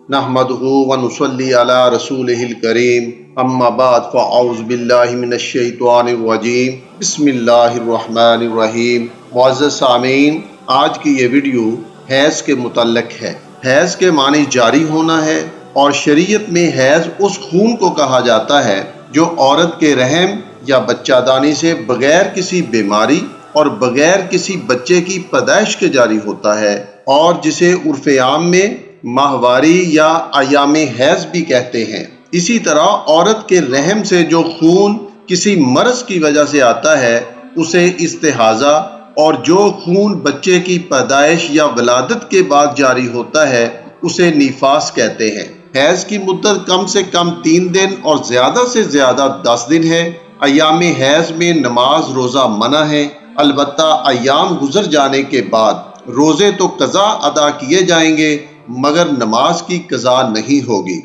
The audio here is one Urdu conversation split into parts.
نحمدہ ونصلی علی رسولہ الکریم، اما بعد فاعوذ باللہ من الشیطان الرجیم، بسم اللہ الرحمن الرحیم۔ معزز سامعین، آج کی یہ ویڈیو حیض کے متعلق ہے۔ حیض کے معنی جاری ہونا ہے، اور شریعت میں حیض اس خون کو کہا جاتا ہے جو عورت کے رحم یا بچہ دانی سے بغیر کسی بیماری اور بغیر کسی بچے کی پیدائش کے جاری ہوتا ہے، اور جسے عرف عام میں ماہواری یا ایام حیض بھی کہتے ہیں۔ اسی طرح عورت کے رحم سے جو خون کسی مرض کی وجہ سے آتا ہے اسے استحاضہ، اور جو خون بچے کی پیدائش یا ولادت کے بعد جاری ہوتا ہے اسے نفاس کہتے ہیں۔ حیض کی مدت کم سے کم 3 دن اور زیادہ سے زیادہ 10 دن ہے۔ ایام حیض میں نماز روزہ منع ہے، البتہ ایام گزر جانے کے بعد روزے تو قضا ادا کیے جائیں گے مگر نماز کی قضا نہیں ہوگی۔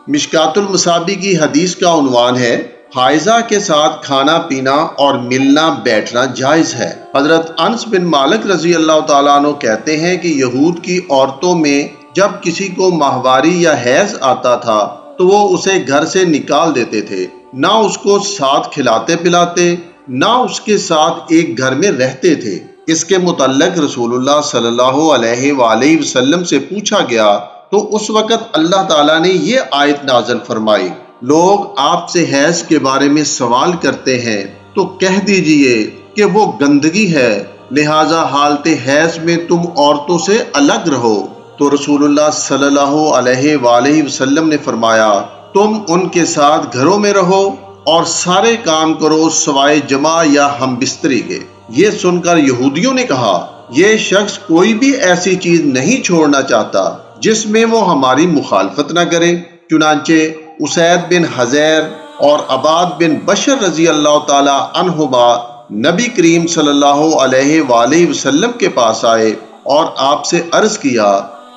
مشکوٰۃ المصابیح کی حدیث کا عنوان ہے، حائضہ کے ساتھ کھانا پینا اور ملنا بیٹھنا جائز ہے۔ حضرت انس بن مالک رضی اللہ تعالیٰ عنہ کہتے ہیں کہ یہود کی عورتوں میں جب کسی کو ماہواری یا حیض آتا تھا تو وہ اسے گھر سے نکال دیتے تھے، نہ اس کو ساتھ کھلاتے پلاتے، نہ اس کے ساتھ ایک گھر میں رہتے تھے۔ اس کے متعلق رسول اللہ صلی اللہ علیہ وآلہ وسلم سے پوچھا گیا تو اس وقت اللہ تعالیٰ نے یہ آیت نازل فرمائی، لوگ آپ سے حیض کے بارے میں سوال کرتے ہیں تو کہہ دیجئے کہ وہ گندگی ہے، لہٰذا حالت حیض میں تم عورتوں سے الگ رہو۔ تو رسول اللہ صلی اللہ علیہ وآلہ وسلم نے فرمایا، تم ان کے ساتھ گھروں میں رہو اور سارے کام کرو سوائے جماع یا ہم بستری کے۔ یہ سن کر یہودیوں نے کہا، یہ شخص کوئی بھی ایسی چیز نہیں چھوڑنا چاہتا جس میں وہ ہماری مخالفت نہ کرے۔ چنانچہ اسید بن حضیر اور عباد بن بشر رضی اللہ تعالی عنہما نبی کریم صلی اللہ علیہ وآلہ وسلم کے پاس آئے اور آپ سے عرض کیا،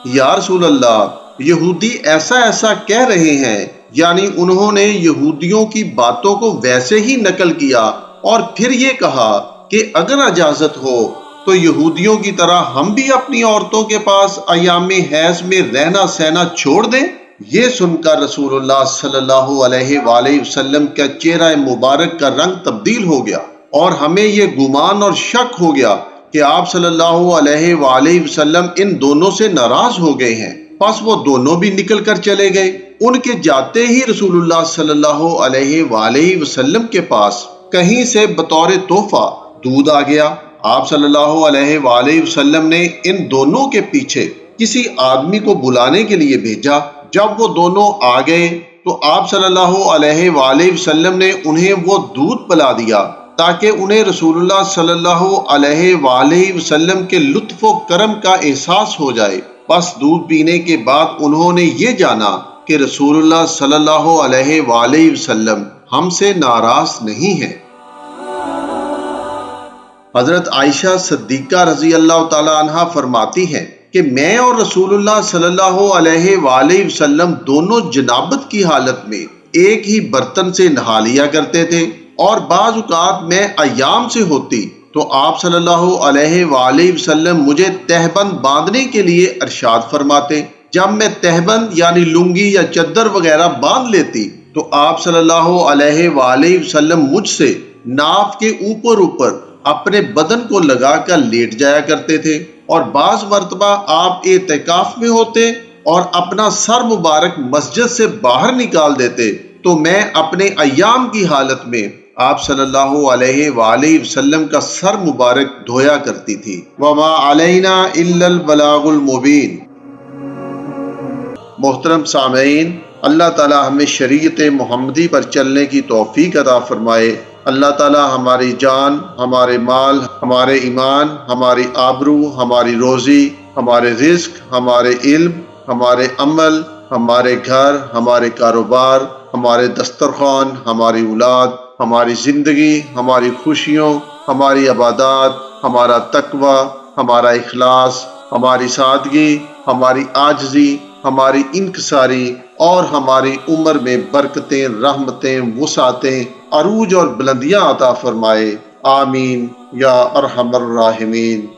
یا رسول اللہ، یہودی ایسا ایسا کہہ رہے ہیں، یعنی انہوں نے یہودیوں کی باتوں کو ویسے ہی نقل کیا اور پھر یہ کہا کہ اگر اجازت ہو تو یہودیوں کی طرح ہم بھی اپنی عورتوں کے پاس ایام حیض میں رہنا سہنا چھوڑ دیں۔ یہ سن کر رسول اللہ صلی اللہ علیہ وآلہ وسلم کا چہرہ مبارک کا رنگ تبدیل ہو گیا، اور ہمیں یہ گمان اور شک ہو گیا کہ آپ صلی اللہ علیہ وآلہ وسلم ان دونوں سے ناراض ہو گئے ہیں۔ پس وہ دونوں بھی نکل کر چلے گئے۔ ان کے جاتے ہی رسول اللہ صلی اللہ علیہ وآلہ وسلم کے پاس کہیں سے بطور تحفہ دودھ آ گیا۔ آپ صلی اللہ علیہ وآلہ وسلم نے ان دونوں کے پیچھے کسی آدمی کو بلانے کے لیے بھیجا۔ جب وہ دونوں آ گئے تو آپ صلی اللہ علیہ وآلہ وسلم نے انہیں وہ دودھ پلا دیا تاکہ انہیں رسول اللہ صلی اللہ علیہ وآلہ وسلم کے لطف و کرم کا احساس ہو جائے۔ بس دودھ پینے کے بعد انہوں نے یہ جانا کہ رسول اللہ صلی اللہ علیہ وآلہ وسلم ہم سے ناراض نہیں ہیں۔ حضرت عائشہ صدیقہ رضی اللہ تعالی عنہا فرماتی ہیں کہ میں اور رسول اللہ صلی اللہ علیہ وآلہ وسلم دونوں جنابت کی حالت میں ایک ہی برتن سے نہا لیا کرتے تھے، اور بعض اوقات میں ایام سے ہوتی تو آپ صلی اللہ علیہ وآلہ وسلم مجھے تہبند باندھنے کے لیے ارشاد فرماتے۔ جب میں تہبند یعنی لنگی یا چادر وغیرہ باندھ لیتی تو آپ صلی اللہ علیہ وآلہ وسلم مجھ سے ناف کے اوپر اپنے بدن کو لگا کر لیٹ جایا کرتے تھے، اور بعض مرتبہ آپ اعتکاف میں ہوتے اور اپنا سر مبارک مسجد سے باہر نکال دیتے تو میں اپنے ایام کی حالت میں آپ صلی اللہ علیہ وآلہ وسلم کا سر مبارک دھویا کرتی تھی۔ وَمَا عَلَيْنَا إِلَّا الْبَلَاغُ الْمُبِينُ۔ محترم سامعین، اللہ تعالی ہمیں شریعت محمدی پر چلنے کی توفیق عطا فرمائے۔ اللہ تعالی ہماری جان، ہمارے مال، ہمارے ایمان، ہماری آبرو، ہماری روزی، ہمارے رزق، ہمارے علم، ہمارے عمل، ہمارے گھر، ہمارے کاروبار، ہمارے دسترخوان، ہماری اولاد، ہماری زندگی، ہماری خوشیوں، ہماری عبادات، ہمارا تقوی، ہمارا اخلاص، ہماری سادگی، ہماری عاجزی، ہماری انکساری اور ہماری عمر میں برکتیں، رحمتیں، وسعتیں، عروج اور بلندیاں عطا فرمائے۔ آمین یا ارحم الراحمین۔